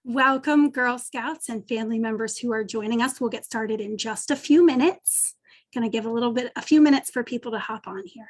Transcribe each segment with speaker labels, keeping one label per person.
Speaker 1: Welcome, Girl Scouts and family members who are joining us. We'll get started in just a few minutes. Going to give a few minutes for people to hop on here.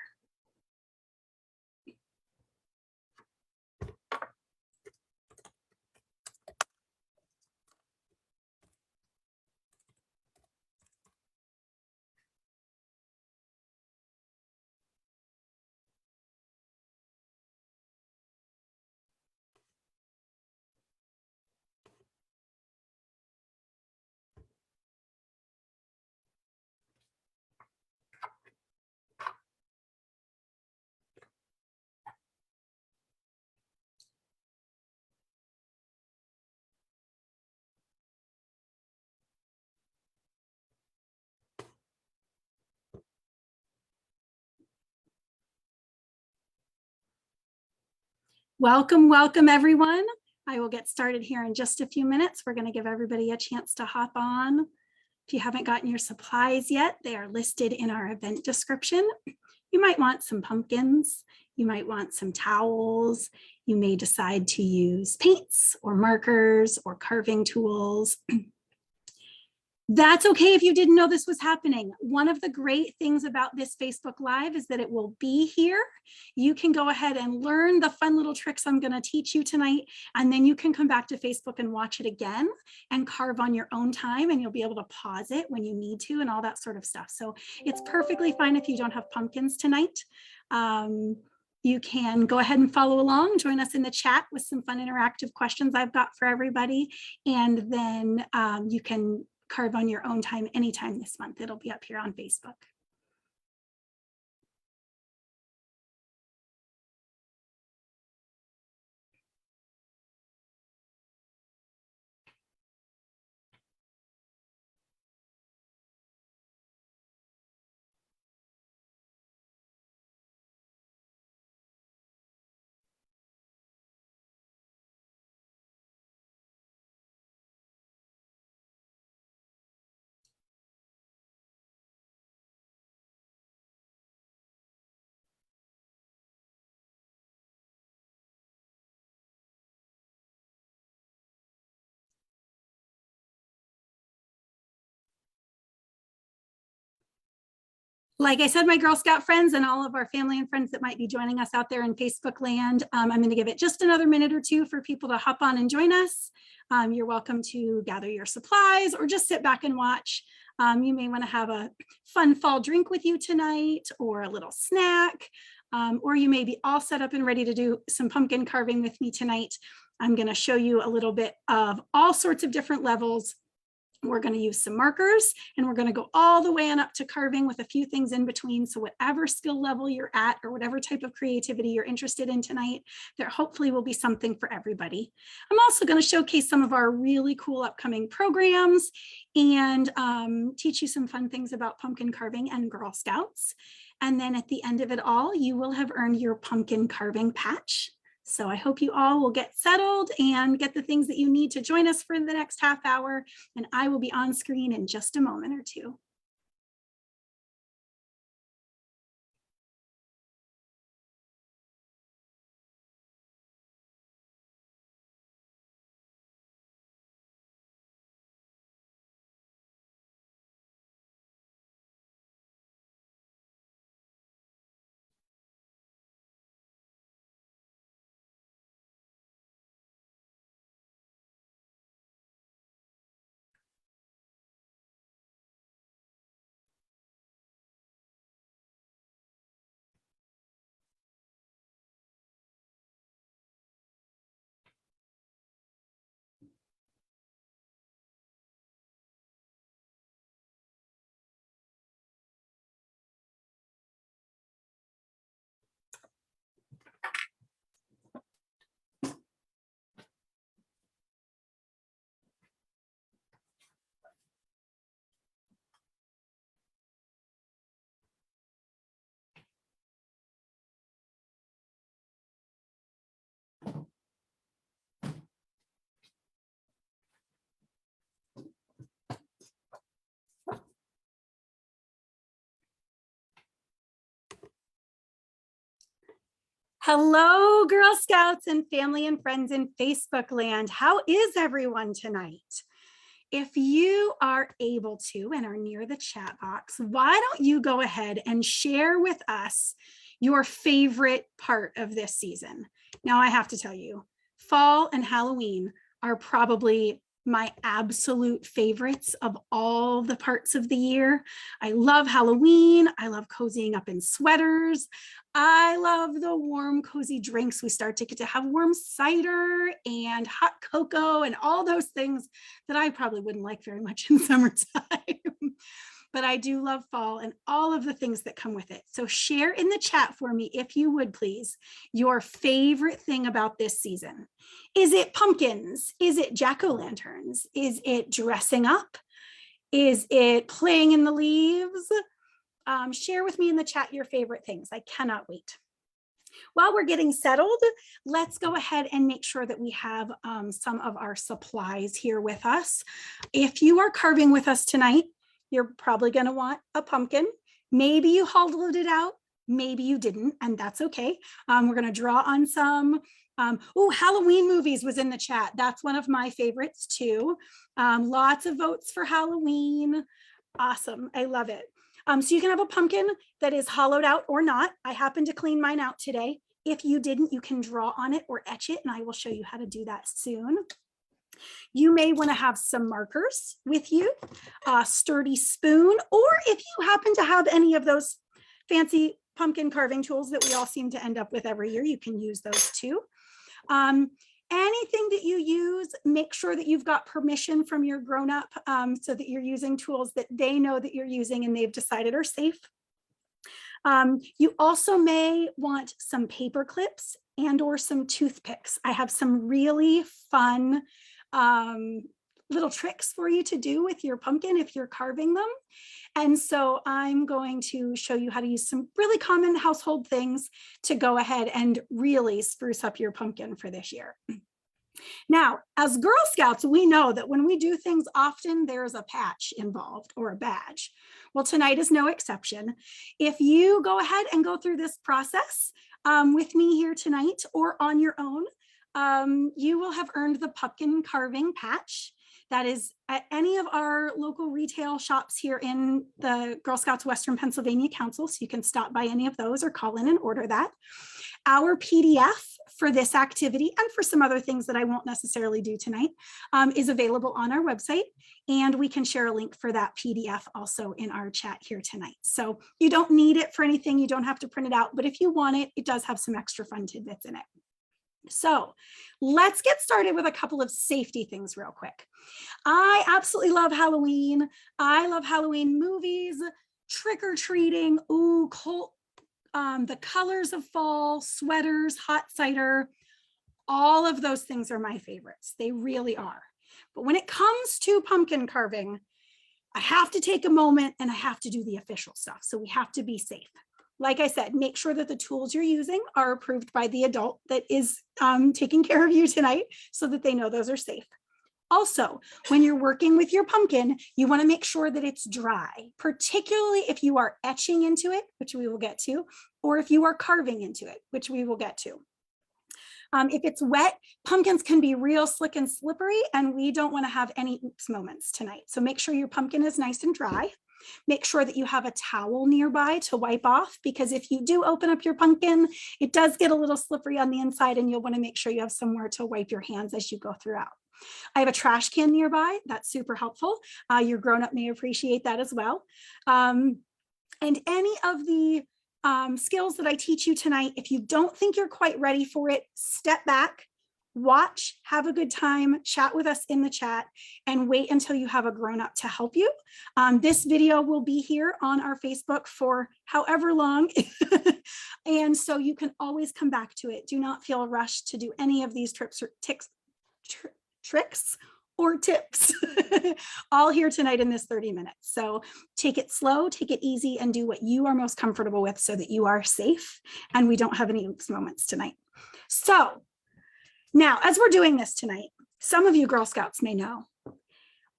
Speaker 1: Welcome, everyone. I will get started here in just a few minutes. We're going to give everybody a chance to hop on. If you haven't gotten your supplies yet, they are listed in our event description. You might want some pumpkins. You might want some towels. You may decide to use paints or markers or carving tools. That's okay if you didn't know this was happening. One of the great things about this Facebook Live is that it will be here. You can go ahead and learn the fun little tricks I'm going to teach you tonight, and then you can come back to Facebook and watch it again and carve on your own time, and you'll be able to pause it when you need to and all that sort of stuff. So it's perfectly fine if you don't have pumpkins tonight. You can go ahead and follow along, join us in the chat with some fun interactive questions I've got for everybody, and then you can carve on your own time anytime this month. It'll be up here on Facebook. Like I said, my Girl Scout friends and all of our family and friends that might be joining us out there in Facebook land, I'm going to give it just another minute or two for people to hop on and join us. You're welcome to gather your supplies or just sit back and watch. You may want to have a fun fall drink with you tonight or a little snack, or you may be all set up and ready to do some pumpkin carving with me tonight. I'm going to show you a little bit of all sorts of different levels. We're going to use some markers, and we're going to go all the way on up to carving with a few things in between. So whatever skill level you're at or whatever type of creativity you're interested in tonight, there hopefully will be something for everybody. I'm also going to showcase some of our really cool upcoming programs and teach you some fun things about pumpkin carving and Girl Scouts. And then at the end of it all, you will have earned your pumpkin carving patch. So I hope you all will get settled and get the things that you need to join us for the next half hour. And I will be on screen in just a moment or two. Hello, Girl Scouts and family and friends in Facebook land. How is everyone tonight? If you are able to and are near the chat box, why don't you go ahead and share with us your favorite part of this season? Now, I have to tell you, fall and Halloween are probably my absolute favorites of all the parts of the year. I love Halloween. I love cozying up in sweaters. I love the warm, cozy drinks. We start to get to have warm cider and hot cocoa and all those things that I probably wouldn't like very much in summertime. But I do love fall and all of the things that come with it. So share in the chat for me, if you would please, your favorite thing about this season. Is it pumpkins? Is it jack-o'-lanterns? Is it dressing up? Is it playing in the leaves? Share with me in the chat your favorite things. I cannot wait. While we're getting settled, let's go ahead and make sure that we have some of our supplies here with us. If you are carving with us tonight, you're probably going to want a pumpkin. Maybe you hollowed it out, maybe you didn't, and that's okay. We're going to draw on some. Halloween movies was in the chat. That's one of my favorites too. Lots of votes for Halloween. Awesome. I love it. So you can have a pumpkin that is hollowed out or not. I happen to clean mine out today. If you didn't, you can draw on it or etch it, and I will show you how to do that soon. You may want to have some markers with you, a sturdy spoon, or if you happen to have any of those fancy pumpkin carving tools that we all seem to end up with every year, you can use those too. Anything that you use, make sure that you've got permission from your grown-up so that you're using tools that they know that you're using and they've decided are safe. You also may want some paper clips and or some toothpicks. I have some really fun little tricks for you to do with your pumpkin if you're carving them. And so I'm going to show you how to use some really common household things to go ahead and really spruce up your pumpkin for this year. Now, as Girl Scouts, we know that when we do things often, there's a patch involved or a badge. Well, tonight is no exception. If you go ahead and go through this process with me here tonight or on your own, you will have earned the pumpkin carving patch. That is at any of our local retail shops here in the Girl Scouts Western Pennsylvania Council. So you can stop by any of those or call in and order that. Our PDF for this activity and for some other things that I won't necessarily do tonight is available on our website. And we can share a link for that PDF also in our chat here tonight. So you don't need it for anything. You don't have to print it out. But if you want it, it does have some extra fun tidbits in it. So let's get started with a couple of safety things real quick. I absolutely love Halloween. I love Halloween movies, trick-or-treating, the colors of fall, sweaters, hot cider, all of those things are my favorites. They really are. But when it comes to pumpkin carving, I have to take a moment and I have to do the official stuff. So we have to be safe. Like I said, make sure that the tools you're using are approved by the adult that is taking care of you tonight so that they know those are safe. Also, when you're working with your pumpkin, you want to make sure that it's dry, particularly if you are etching into it, which we will get to, or if you are carving into it, which we will get to. If it's wet, pumpkins can be real slick and slippery, and we don't want to have any oops moments tonight. So make sure your pumpkin is nice and dry. Make sure that you have a towel nearby to wipe off, because if you do open up your pumpkin, it does get a little slippery on the inside, and you'll want to make sure you have somewhere to wipe your hands as you go throughout. I have a trash can nearby. That's super helpful. Your grown-up may appreciate that as well. And any of the skills that I teach you tonight, if you don't think you're quite ready for it, step back, watch, have a good time, chat with us in the chat, and wait until you have a grown-up to help you. This video will be here on our Facebook for however long, and so you can always come back to it. Do not feel rushed to do any of these tricks or tips all here tonight in this 30 minutes. So take it slow, take it easy, and do what you are most comfortable with so that you are safe and we don't have any oops moments tonight. So now, as we're doing this tonight, some of you Girl Scouts may know,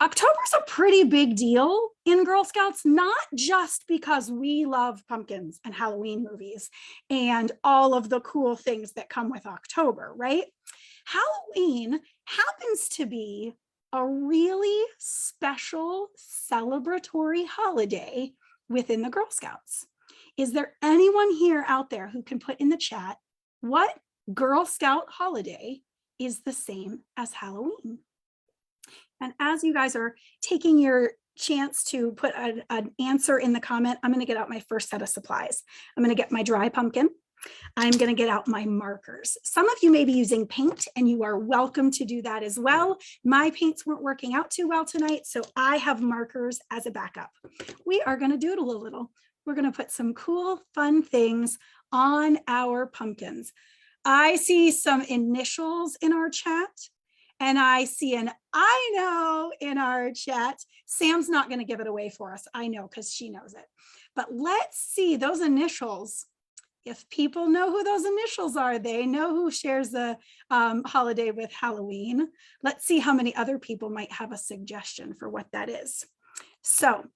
Speaker 1: October's a pretty big deal in Girl Scouts, not just because we love pumpkins and Halloween movies and all of the cool things that come with October, right? Halloween happens to be a really special celebratory holiday within the Girl Scouts. Is there anyone here out there who can put in the chat what Girl Scout holiday is the same as Halloween? And as you guys are taking your chance to put an answer in the comment, I'm going to get out my first set of supplies. I'm going to get my dry pumpkin. I'm going to get out my markers. Some of you may be using paint, and you are welcome to do that as well. My paints weren't working out too well tonight, so I have markers as a backup. We are going to doodle a little. We're going to put some cool, fun things on our pumpkins. I see some initials in our chat. And I see an I know in our chat. Sam's not going to give it away for us. I know, because she knows it. But let's see those initials. If people know who those initials are, they know who shares the holiday with Halloween. Let's see how many other people might have a suggestion for what that is. So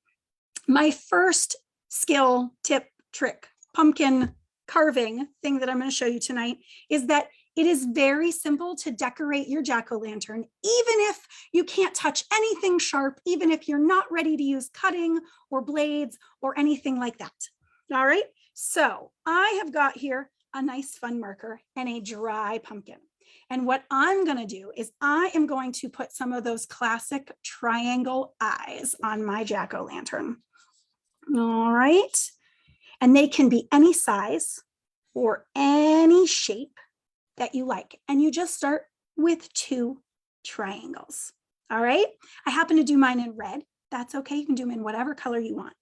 Speaker 1: my first skill, tip, trick, pumpkin carving thing that I'm going to show you tonight is that it is very simple to decorate your jack-o'-lantern, even if you can't touch anything sharp, even if you're not ready to use cutting or blades or anything like that. All right, so I have got here a nice fun marker and a dry pumpkin. And what I'm going to do is I am going to put some of those classic triangle eyes on my jack-o'-lantern. All right, and they can be any size or any shape that you like. And you just start with 2 triangles. All right. I happen to do mine in red. That's okay. You can do them in whatever color you want.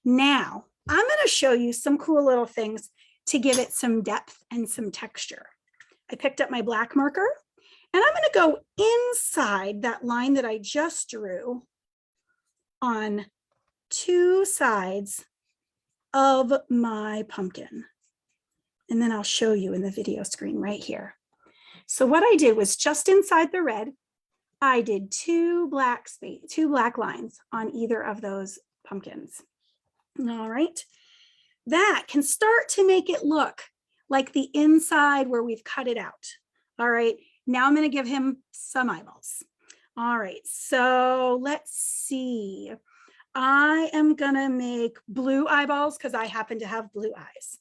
Speaker 1: Now, I'm going to show you some cool little things to give it some depth and some texture. I picked up my black marker, and I'm going to go inside that line that I just drew on 2 sides of my pumpkin. And then I'll show you in the video screen right here. So what I did was just inside the red, I did 2 black lines on either of those pumpkins. All right. That can start to make it look like the inside where we've cut it out. All right. Now I'm going to give him some eyeballs. All right. So let's see. I am going to make blue eyeballs because I happen to have blue eyes.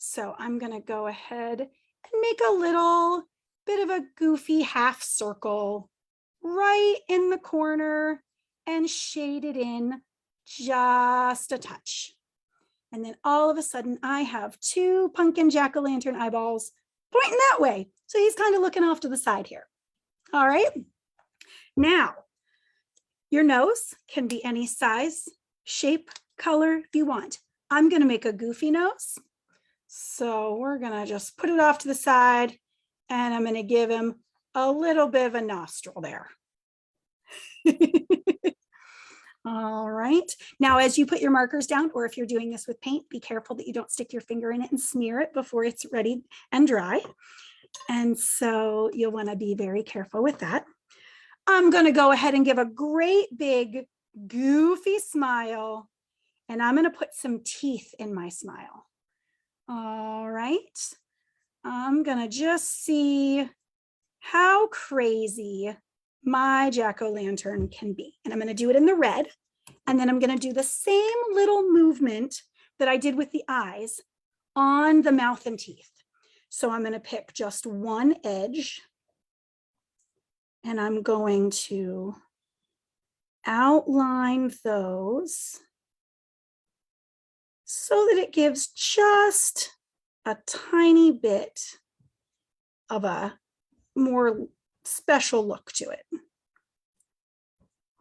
Speaker 1: So I'm going to go ahead and make a little bit of a goofy half circle right in the corner and shade it in just a touch. And then all of a sudden I have 2 pumpkin jack-o'-lantern eyeballs pointing that way. So he's kind of looking off to the side here. All right. Now, your nose can be any size, shape, color you want. I'm going to make a goofy nose. So we're going to just put it off to the side, and I'm going to give him a little bit of a nostril there. All right. Now, as you put your markers down, or if you're doing this with paint, be careful that you don't stick your finger in it and smear it before it's ready and dry. And so you'll want to be very careful with that. I'm going to go ahead and give a great big goofy smile, and I'm going to put some teeth in my smile. All right, I'm gonna just see how crazy my jack-o'-lantern can be. And I'm gonna do it in the red, and then I'm gonna do the same little movement that I did with the eyes on the mouth and teeth. So I'm gonna pick just one edge, and I'm going to outline those so that it gives just a tiny bit of a more special look to it.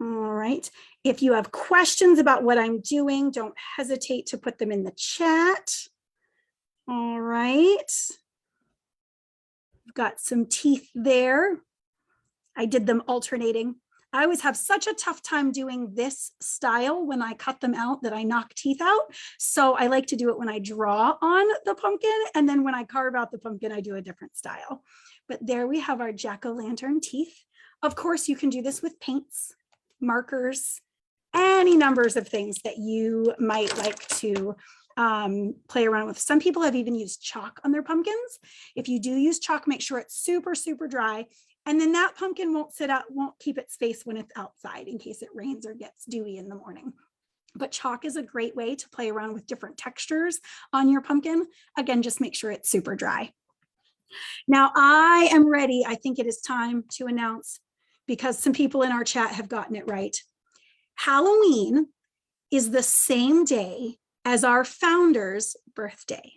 Speaker 1: All right. If you have questions about what I'm doing, don't hesitate to put them in the chat. All right. I've got some teeth there. I did them alternating. I always have such a tough time doing this style when I cut them out that I knock teeth out. So I like to do it when I draw on the pumpkin, and then when I carve out the pumpkin, I do a different style. But there we have our jack-o'-lantern teeth. Of course, you can do this with paints. markers, any numbers of things that you might like to play around with. Some people have even used chalk on their pumpkins. If you do use chalk, make sure it's super, super dry. And then that pumpkin won't keep its face when it's outside in case it rains or gets dewy in the morning. But chalk is a great way to play around with different textures on your pumpkin. Again, just make sure it's super dry. Now I am ready. I think it is time to announce, because some people in our chat have gotten it right. Halloween is the same day as our founder's birthday.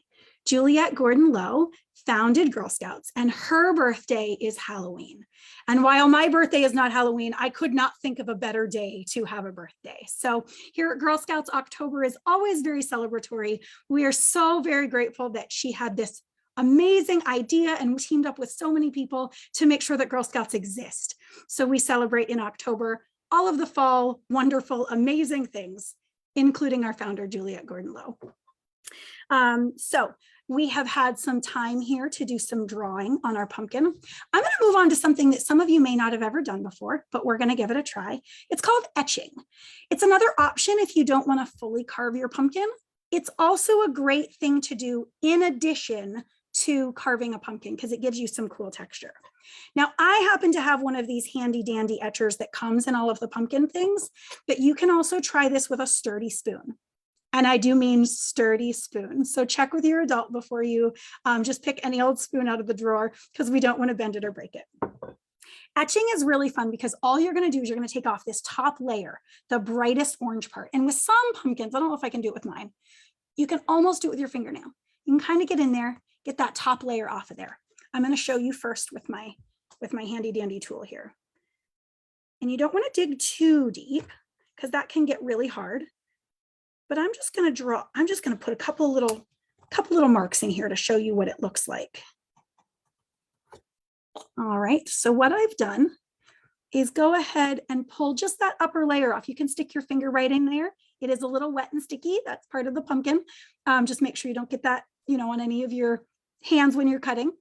Speaker 1: Juliette Gordon Lowe founded Girl Scouts, and her birthday is Halloween. And while my birthday is not Halloween, I could not think of a better day to have a birthday. So here at Girl Scouts, October is always very celebratory. We are so very grateful that she had this amazing idea and teamed up with so many people to make sure that Girl Scouts exist. So we celebrate in October all of the fall, wonderful, amazing things, including our founder, Juliette Gordon Lowe. So we have had some time here to do some drawing on our pumpkin. I'm going to move on to something that some of you may not have ever done before, but we're going to give it a try. It's called etching. It's another option if you don't want to fully carve your pumpkin. It's also a great thing to do in addition to carving a pumpkin because it gives you some cool texture. Now, I happen to have one of these handy dandy etchers that comes in all of the pumpkin things, but you can also try this with a sturdy spoon. And I do mean sturdy spoon. So check with your adult before you just pick any old spoon out of the drawer because we don't want to bend it or break it. Etching is really fun because all you're going to do is you're going to take off this top layer, the brightest orange part. And with some pumpkins, I don't know if I can do it with mine, you can almost do it with your fingernail. You can kind of get in there, get that top layer off of there. I'm going to show you first with my handy dandy tool here. And you don't want to dig too deep because that can get really hard. But I'm just going to put a couple little marks in here to show you what it looks like. All right, so what I've done is go ahead and pull just that upper layer off. You can stick your finger right in there. It is a little wet and sticky. That's part of the pumpkin. Just make sure you don't get that, on any of your hands when you're cutting.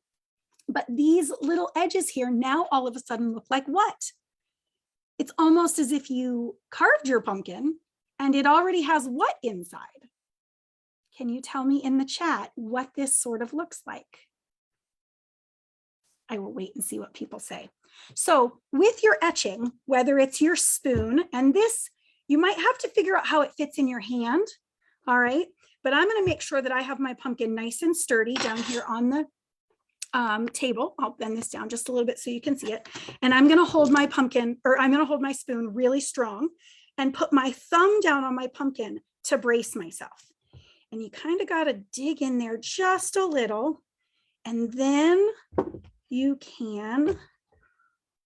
Speaker 1: But these little edges here now all of a sudden look like what? It's almost as if you carved your pumpkin and it already has what inside? Can you tell me in the chat what this sort of looks like? I will wait and see what people say. So with your etching, whether it's your spoon, and this, you might have to figure out how it fits in your hand, all right? But I'm gonna make sure that I have my pumpkin nice and sturdy down here on the table. I'll bend this down just a little bit so you can see it. And I'm gonna hold my pumpkin, or I'm gonna hold my spoon really strong and put my thumb down on my pumpkin to brace myself. And you kind of got to dig in there just a little. And then you can,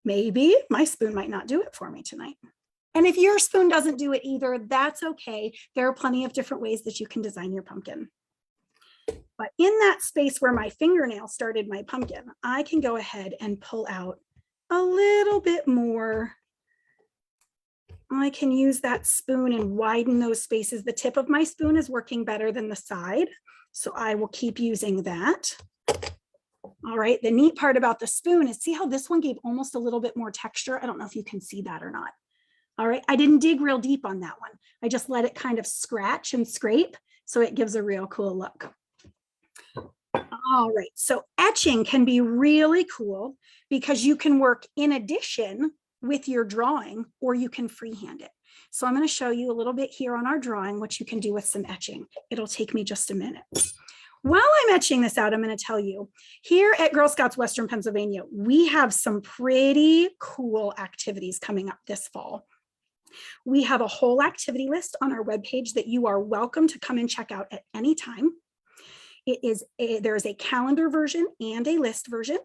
Speaker 1: maybe my spoon might not do it for me tonight. And if your spoon doesn't do it either, that's okay. There are plenty of different ways that you can design your pumpkin. But in that space where my fingernail started my pumpkin, I can go ahead and pull out a little bit more. I can use that spoon and widen those spaces. The tip of my spoon is working better than the side, so I will keep using that. All right, the neat part about the spoon is see how this one gave almost a little bit more texture? I don't know if you can see that or not. All right, I didn't dig real deep on that one. I just let it kind of scratch and scrape, so it gives a real cool look. All right, so etching can be really cool because you can work in addition with your drawing, or you can freehand it. So I'm going to show you a little bit here on our drawing what you can do with some etching. It'll take me just a minute. While I'm etching this out, I'm going to tell you, here at Girl Scouts Western Pennsylvania, we have some pretty cool activities coming up this fall. We have a whole activity list on our webpage that you are welcome to come and check out at any time. There's a calendar version and a list version.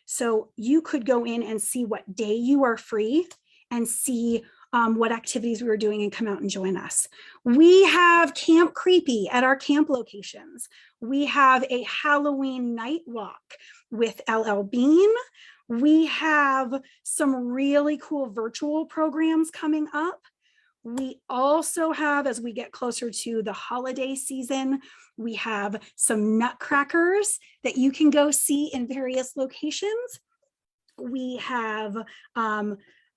Speaker 1: So you could go in and see what day you are free and see what activities we were doing and come out and join us. We have Camp Creepy at our camp locations. We have a Halloween night walk with LL Bean. We have some really cool virtual programs coming up. We also have, as we get closer to the holiday season, we have some nutcrackers that you can go see in various locations. We have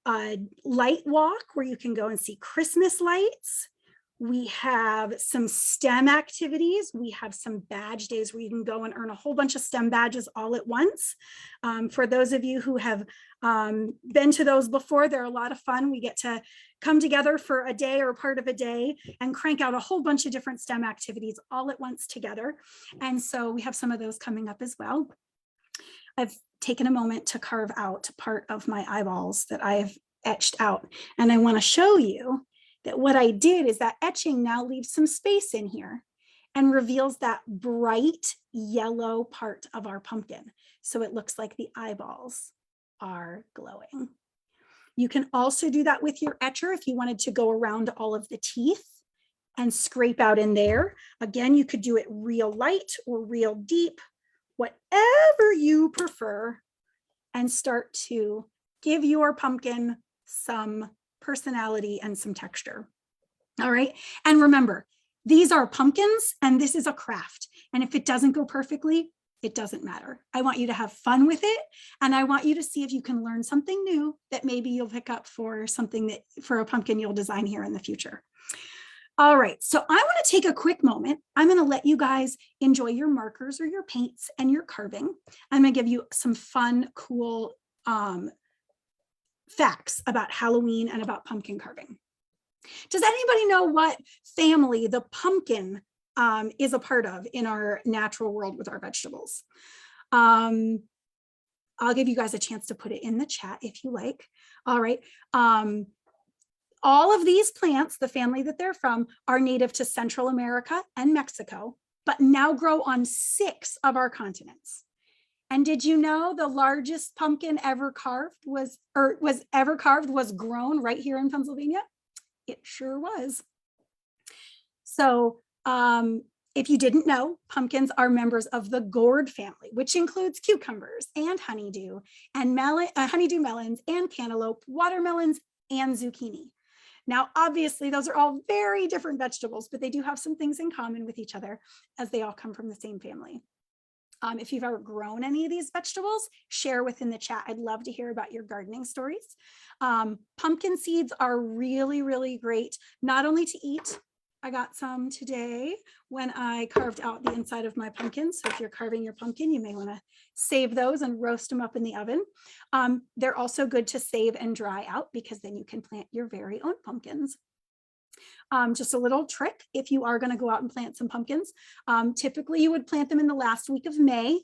Speaker 1: a light walk where you can go and see Christmas lights. We have some STEM activities. We have some badge days where you can go and earn a whole bunch of STEM badges all at once. For those of you who have been to those before, they're a lot of fun. We get to come together for a day or part of a day and crank out a whole bunch of different STEM activities all at once together. And so we have some of those coming up as well. I've taken a moment to carve out part of my eyeballs that I've etched out. And I want to show you that what I did is that etching now leaves some space in here and reveals that bright yellow part of our pumpkin. So it looks like the eyeballs are glowing. You can also do that with your etcher if you wanted to go around all of the teeth and scrape out in there. Again, you could do it real light or real deep, whatever you prefer, and start to give your pumpkin some personality and some texture. All right. And remember, these are pumpkins and this is a craft. And if it doesn't go perfectly, it doesn't matter. I want you to have fun with it. And I want you to see if you can learn something new that maybe you'll pick up for something that for a pumpkin you'll design here in the future. All right, so I want to take a quick moment. I'm going to let you guys enjoy your markers or your paints and your carving. I'm going to give you some fun, cool facts about Halloween and about pumpkin carving. Does anybody know what family the pumpkin is a part of in our natural world with our vegetables? I'll give you guys a chance to put it in the chat if you like. All right. All of these plants, the family that they're from, are native to Central America and Mexico, but now grow on 6 of our continents. And did you know the largest pumpkin ever carved was grown right here in Pennsylvania? It sure was. So if you didn't know, pumpkins are members of the gourd family, which includes cucumbers and honeydew melons and cantaloupe, watermelons, and zucchini. Now, obviously, those are all very different vegetables, but they do have some things in common with each other as they all come from the same family. If you've ever grown any of these vegetables, share within the chat. I'd love to hear about your gardening stories. Pumpkin seeds are really, really great, not only to eat. I got some today when I carved out the inside of my pumpkin. So if you're carving your pumpkin, you may want to save those and roast them up in the oven. They're also good to save and dry out because then you can plant your very own pumpkins. Just a little trick, if you are going to go out and plant some pumpkins, typically you would plant them in the last week of May.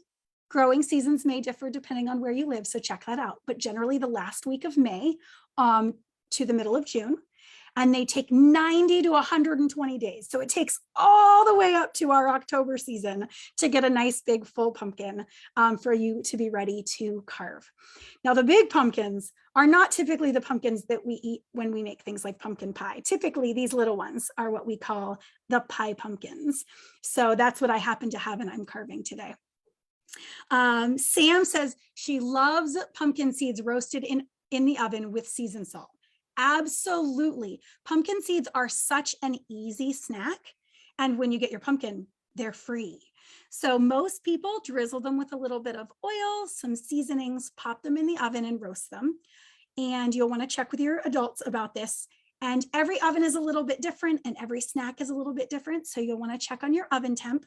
Speaker 1: Growing seasons may differ depending on where you live, so check that out. But generally the last week of May to the middle of June. And they take 90 to 120 days. So it takes all the way up to our October season to get a nice big full pumpkin for you to be ready to carve. Now, the big pumpkins are not typically the pumpkins that we eat when we make things like pumpkin pie. Typically, these little ones are what we call the pie pumpkins. So that's what I happen to have and I'm carving today. Sam says she loves pumpkin seeds roasted in the oven with seasoned salt. Absolutely. Pumpkin seeds are such an easy snack. And when you get your pumpkin, they're free. So most people drizzle them with a little bit of oil, some seasonings, pop them in the oven and roast them. And you'll want to check with your adults about this. And every oven is a little bit different and every snack is a little bit different. So you'll want to check on your oven temp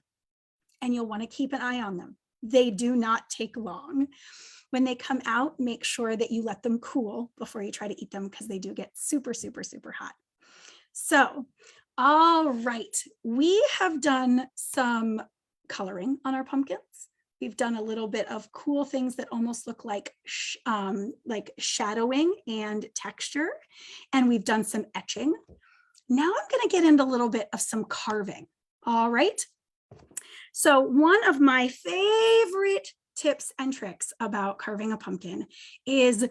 Speaker 1: and you'll want to keep an eye on them. They do not take long. When they come out, make sure that you let them cool before you try to eat them because they do get super, super, super hot. So, all right, we have done some coloring on our pumpkins. We've done a little bit of cool things that almost look like shadowing and texture, and we've done some etching. Now I'm going to get into a little bit of some carving. All right. So one of my favorite tips and tricks about carving a pumpkin is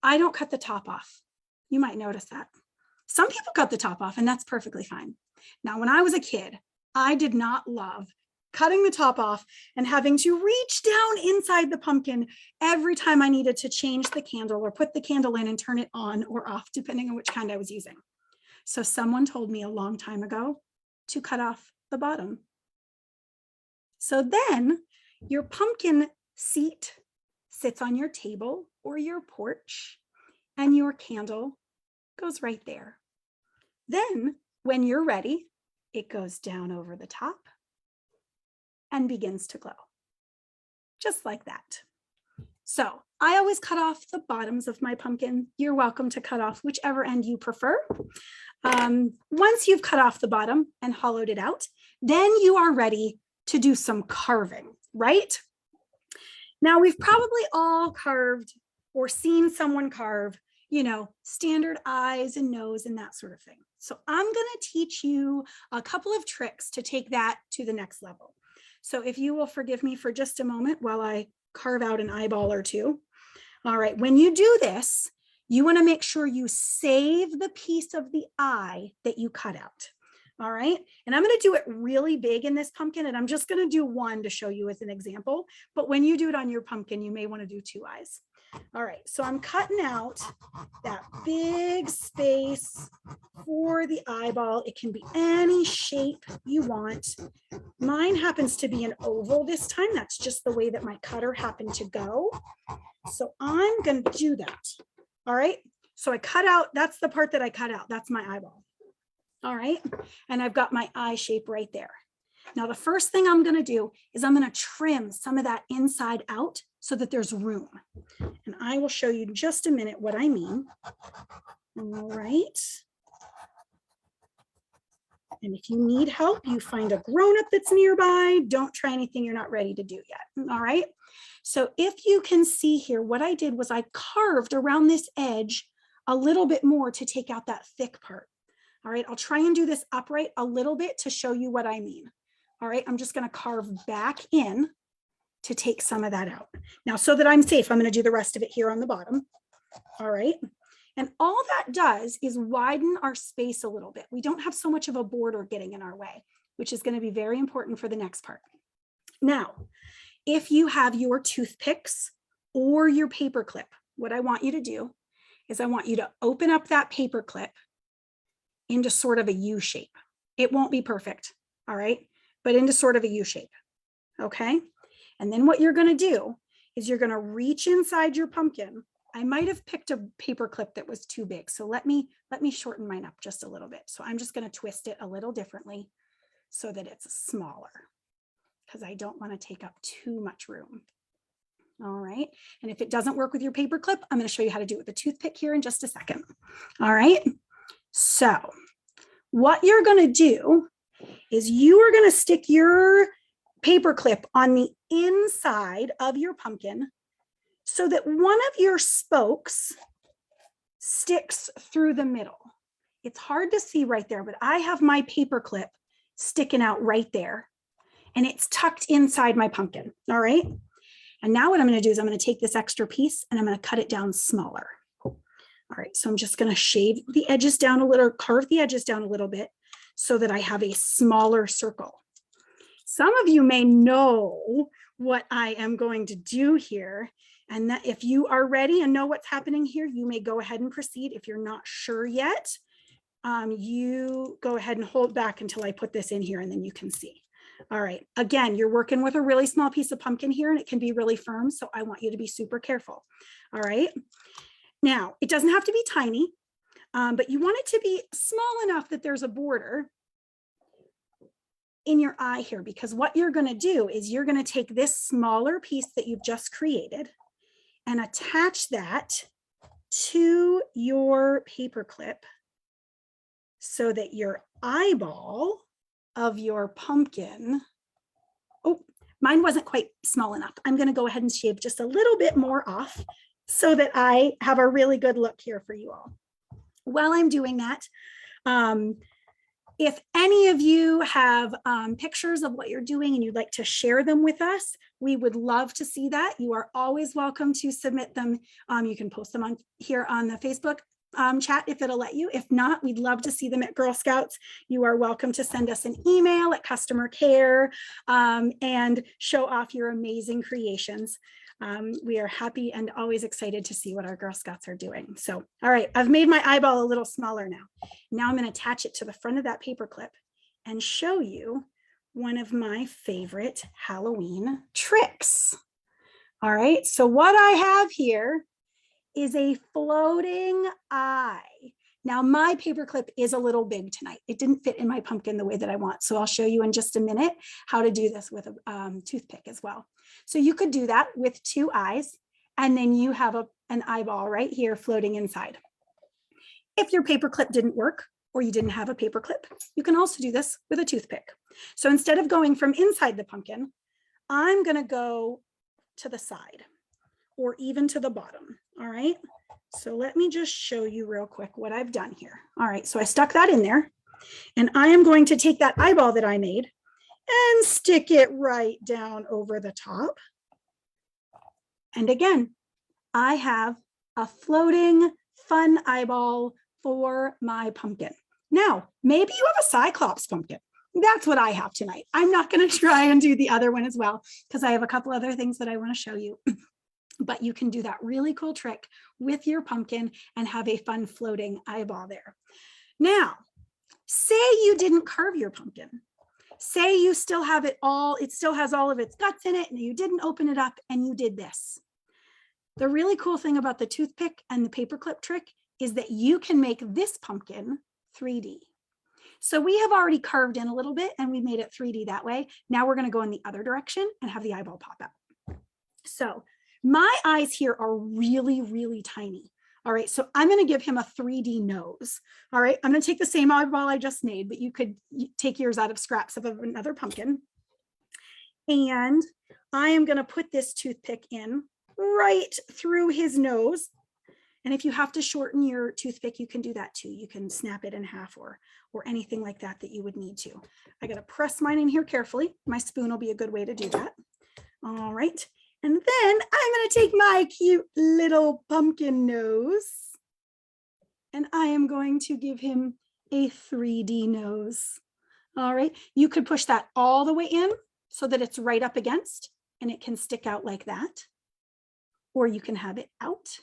Speaker 1: I don't cut the top off. You might notice that. Some people cut the top off and that's perfectly fine. Now, when I was a kid, I did not love cutting the top off and having to reach down inside the pumpkin every time I needed to change the candle or put the candle in and turn it on or off, depending on which kind I was using. So someone told me a long time ago to cut off the bottom. So then your pumpkin seat sits on your table or your porch, and your candle goes right there. Then when you're ready, it goes down over the top and begins to glow, just like that. So I always cut off the bottoms of my pumpkin. You're welcome to cut off whichever end you prefer. Once you've cut off the bottom and hollowed it out, then you are ready to do some carving, right? Now we've probably all carved or seen someone carve, you know, standard eyes and nose and that sort of thing. So I'm going to teach you a couple of tricks to take that to the next level. So if you will forgive me for just a moment while I carve out an eyeball or two. All right, when you do this, you want to make sure you save the piece of the eye that you cut out. All right, and I'm going to do it really big in this pumpkin, and I'm just going to do one to show you as an example. But when you do it on your pumpkin, you may want to do two eyes. All right, so I'm cutting out that big space for the eyeball. It can be any shape you want. Mine happens to be an oval this time. That's just the way that my cutter happened to go. So I'm going to do that. All right, so I cut out, that's the part that I cut out. That's my eyeball. All right, and I've got my eye shape right there. Now, the first thing I'm going to do is I'm going to trim some of that inside out so that there's room. And I will show you in just a minute what I mean. All right. And if you need help, you find a grown-up that's nearby. Don't try anything you're not ready to do yet. All right. So if you can see here, what I did was I carved around this edge a little bit more to take out that thick part. All right. I'll try and do this upright a little bit to show you what I mean. All right. I'm just going to carve back in to take some of that out. Now, so that I'm safe, I'm going to do the rest of it here on the bottom. All right. And all that does is widen our space a little bit. We don't have so much of a border getting in our way, which is going to be very important for the next part. Now, if you have your toothpicks or your paper clip, what I want you to do is I want you to open up that paper clip into sort of a U shape. It won't be perfect, all right, but into sort of a U shape, okay? And then what you're going to do is you're going to reach inside your pumpkin. I might have picked a paper clip that was too big, so let me shorten mine up just a little bit. So I'm just going to twist it a little differently so that it's smaller, because I don't want to take up too much room. All right, and if it doesn't work with your paper clip, I'm going to show you how to do it with a toothpick here in just a second. All right, so what you're going to do is you are going to stick your paper clip on the inside of your pumpkin so that one of your spokes sticks through the middle. It's hard to see right there, but I have my paper clip sticking out right there, and it's tucked inside my pumpkin. All right. And now what I'm going to do is I'm going to take this extra piece and I'm going to cut it down smaller. All right. So I'm just going to shave the edges down a little, carve the edges down a little bit so that I have a smaller circle. Some of you may know what I am going to do here. And that if you are ready and know what's happening here, you may go ahead and proceed. If you're not sure yet, you go ahead and hold back until I put this in here and then you can see. All right, again, you're working with a really small piece of pumpkin here and it can be really firm. So I want you to be super careful. All right. Now, it doesn't have to be tiny, but you want it to be small enough that there's a border in your eye here, because what you're going to do is you're going to take this smaller piece that you've just created and attach that to your paper clip so that your eyeball of your pumpkin, oh, mine wasn't quite small enough. I'm going to go ahead and shave just a little bit more off so that I have a really good look here for you all. While I'm doing that, if any of you have pictures of what you're doing and you'd like to share them with us, we would love to see that. You are always welcome to submit them. You can post them on here on the Facebook chat if it'll let you. If not, we'd love to see them at Girl Scouts. You are welcome to send us an email at customer care and show off your amazing creations. We are happy and always excited to see what our Girl Scouts are doing. So, all right, I've made my eyeball a little smaller now. Now I'm going to attach it to the front of that paper clip and show you one of my favorite Halloween tricks. All right, so what I have here is a floating eye. Now my paperclip is a little big tonight. It didn't fit in my pumpkin the way that I want. So I'll show you in just a minute how to do this with a toothpick as well. So you could do that with 2 eyes, and then you have an eyeball right here floating inside. If your paperclip didn't work, or you didn't have a paperclip, you can also do this with a toothpick. So instead of going from inside the pumpkin, I'm gonna go to the side or even to the bottom, all right? So let me just show you real quick what I've done here. All right, so I stuck that in there, and I am going to take that eyeball that I made and stick it right down over the top. And again, I have a floating fun eyeball for my pumpkin. Now, maybe you have a Cyclops pumpkin. That's what I have tonight. I'm not going to try and do the other one as well, because I have a couple other things that I want to show you. But you can do that really cool trick with your pumpkin and have a fun floating eyeball there. Now, say you didn't carve your pumpkin. Say you still have it all, it still has all of its guts in it, and you didn't open it up and you did this. The really cool thing about the toothpick and the paperclip trick is that you can make this pumpkin 3D. So we have already carved in a little bit and we made it 3D that way. Now we're going to go in the other direction and have the eyeball pop out. So my eyes here are really, really tiny. All right, so I'm going to give him a 3D nose. All right, I'm going to take the same eyeball I just made, but you could take yours out of scraps of another pumpkin. And I am going to put this toothpick in right through his nose. And if you have to shorten your toothpick, you can do that too. You can snap it in half or anything like that that you would need to. I got to press mine in here carefully. My spoon will be a good way to do that. All right. And then I'm going to take my cute little pumpkin nose and I am going to give him a 3D nose. All right. You could push that all the way in so that it's right up against and it can stick out like that. Or you can have it out.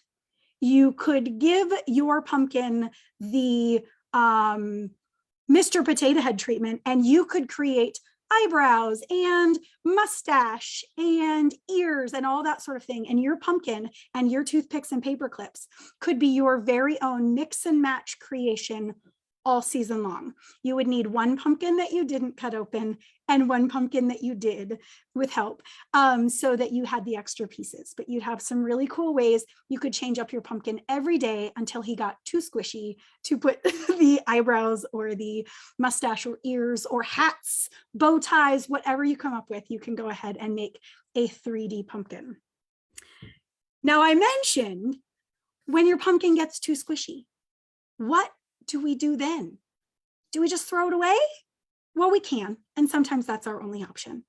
Speaker 1: You could give your pumpkin the Mr. Potato Head treatment, and you could create eyebrows and mustache and ears and all that sort of thing. And your pumpkin and your toothpicks and paper clips could be your very own mix and match creation all season long. You would need one pumpkin that you didn't cut open and one pumpkin that you did with help, so that you had the extra pieces. But you'd have some really cool ways you could change up your pumpkin every day until he got too squishy to put the eyebrows or the mustache or ears or hats, bow ties, whatever you come up with, you can go ahead and make a 3D pumpkin. Now, I mentioned when your pumpkin gets too squishy, what do we do then? Do we just throw it away? Well, we can, and sometimes that's our only option.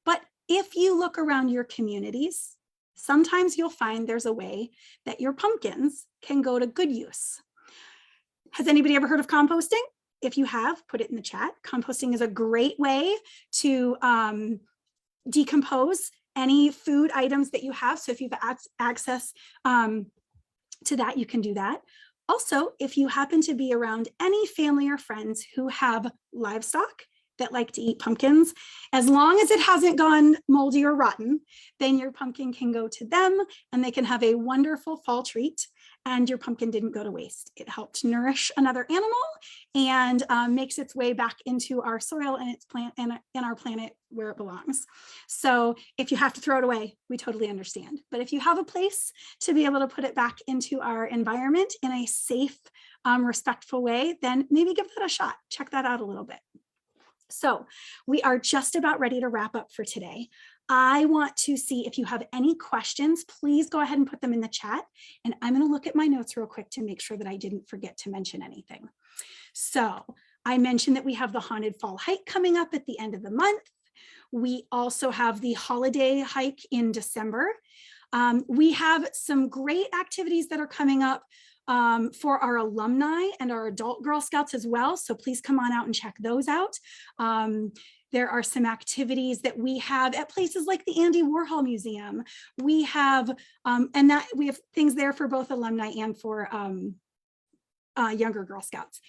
Speaker 1: But if you look around your communities, sometimes you'll find there's a way that your pumpkins can go to good use. Has anybody ever heard of composting? If you have, put it in the chat. Composting is a great way to decompose any food items that you have. So if you have access to that, you can do that. Also, if you happen to be around any family or friends who have livestock that like to eat pumpkins, as long as it hasn't gone moldy or rotten, then your pumpkin can go to them and they can have a wonderful fall treat, and your pumpkin didn't go to waste. It helped nourish another animal and makes its way back into our soil and its plant and in our planet where it belongs. So if you have to throw it away, we totally understand. But if you have a place to be able to put it back into our environment in a safe, respectful way, then maybe give that a shot. Check that out a little bit. So we are just about ready to wrap up for today. I want to see if you have any questions. Please go ahead and put them in the chat. And I'm going to look at my notes real quick to make sure that I didn't forget to mention anything. So I mentioned that we have the Haunted Fall Hike coming up at the end of the month. We also have the holiday hike in December. We have some great activities that are coming up for our alumni and our adult Girl Scouts as well. So please come on out and check those out. There are some activities that we have at places like the Andy Warhol Museum. We have, we have things there for both alumni and for younger Girl Scouts.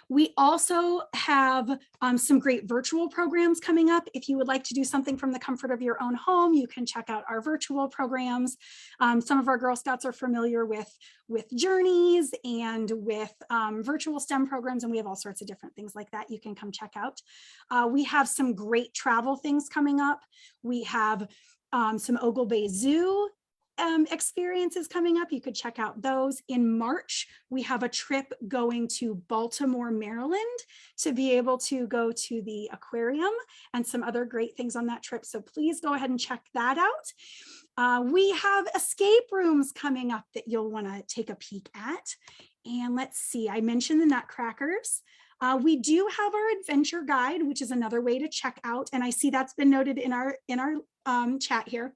Speaker 1: We also have some great virtual programs coming up. If you would like to do something from the comfort of your own home, you can check out our virtual programs. Some of our Girl Scouts are familiar with journeys and with virtual STEM programs, and we have all sorts of different things like that you can come check out. We have some great travel things coming up. We have some Ogle Bay Zoo experiences coming up. You could check out those. In March, we have a trip going to Baltimore, Maryland, to be able to go to the aquarium and some other great things on that trip. So please go ahead and check that out. We have escape rooms coming up that you'll want to take a peek at. And let's see, I mentioned the Nutcrackers. We do have our adventure guide, which is another way to check out. And I see that's been noted in our chat here.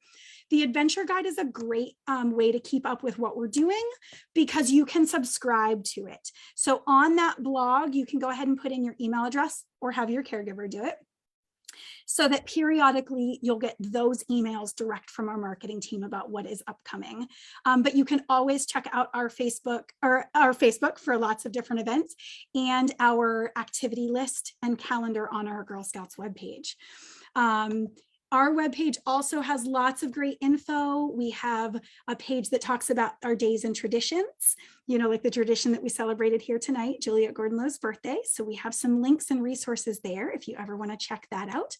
Speaker 1: The adventure guide is a great way to keep up with what we're doing because you can subscribe to it. So on that blog, you can go ahead and put in your email address or have your caregiver do it, so that periodically you'll get those emails direct from our marketing team about what is upcoming. But you can always check out our Facebook for lots of different events and our activity list and calendar on our Girl Scouts webpage. Our webpage also has lots of great info. We have a page that talks about our days and traditions, like the tradition that we celebrated here tonight, Juliet Gordon-Lowe's birthday. So we have some links and resources there if you ever want to check that out.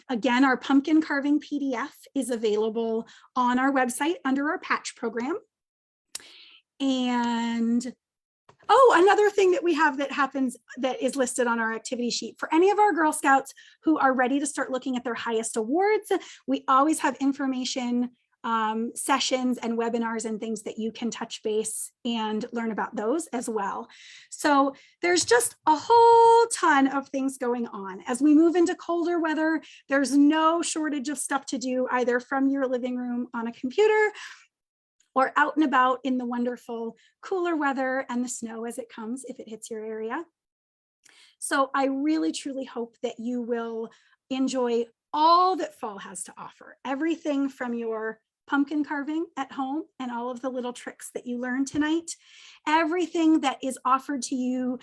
Speaker 1: Again, our pumpkin carving PDF is available on our website under our patch program. And another thing that we have that is listed on our activity sheet for any of our Girl Scouts who are ready to start looking at their highest awards. We always have information, sessions and webinars and things that you can touch base and learn about those as well. So there's just a whole ton of things going on. As we move into colder weather, there's no shortage of stuff to do either from your living room on a computer or out and about in the wonderful cooler weather and the snow as it comes, if it hits your area. So I really, truly hope that you will enjoy all that fall has to offer. Everything from your pumpkin carving at home and all of the little tricks that you learned tonight, everything that is offered to you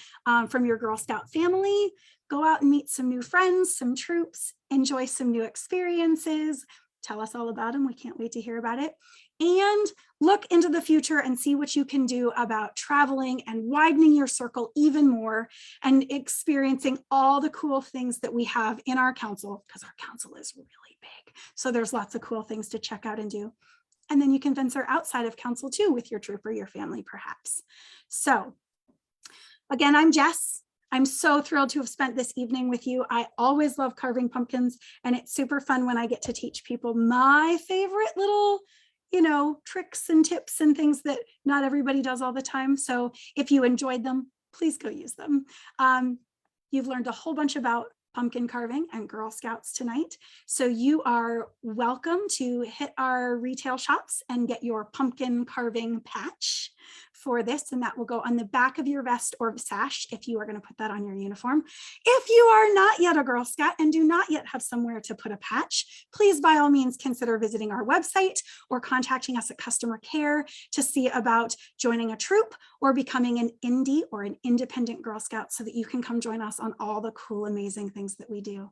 Speaker 1: from your Girl Scout family. Go out and meet some new friends, some troops, enjoy some new experiences. Tell us all about them. We can't wait to hear about it. And look into the future and see what you can do about traveling and widening your circle even more and experiencing all the cool things that we have in our council, because our council is really big. So there's lots of cool things to check out and do. And then you can venture outside of council too with your troop or your family perhaps. So again, I'm Jess. I'm so thrilled to have spent this evening with you. I always love carving pumpkins, and it's super fun when I get to teach people my favorite little, tricks and tips and things that not everybody does all the time. So if you enjoyed them, please go use them. You've learned a whole bunch about pumpkin carving and Girl Scouts tonight. So you are welcome to hit our retail shops and get your pumpkin carving patch for this, and that will go on the back of your vest or sash if you are going to put that on your uniform. If you are not yet a Girl Scout and do not yet have somewhere to put a patch, please by all means consider visiting our website or contacting us at customer care to see about joining a troop or becoming an indie or an independent Girl Scout so that you can come join us on all the cool, amazing things that we do.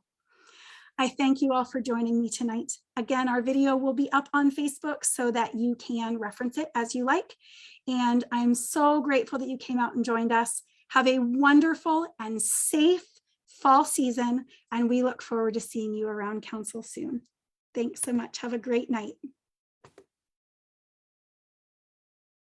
Speaker 1: I thank you all for joining me tonight. Again, our video will be up on Facebook so that you can reference it as you like. And I'm so grateful that you came out and joined us. Have a wonderful and safe fall season, and we look forward to seeing you around council soon. Thanks so much. Have a great night.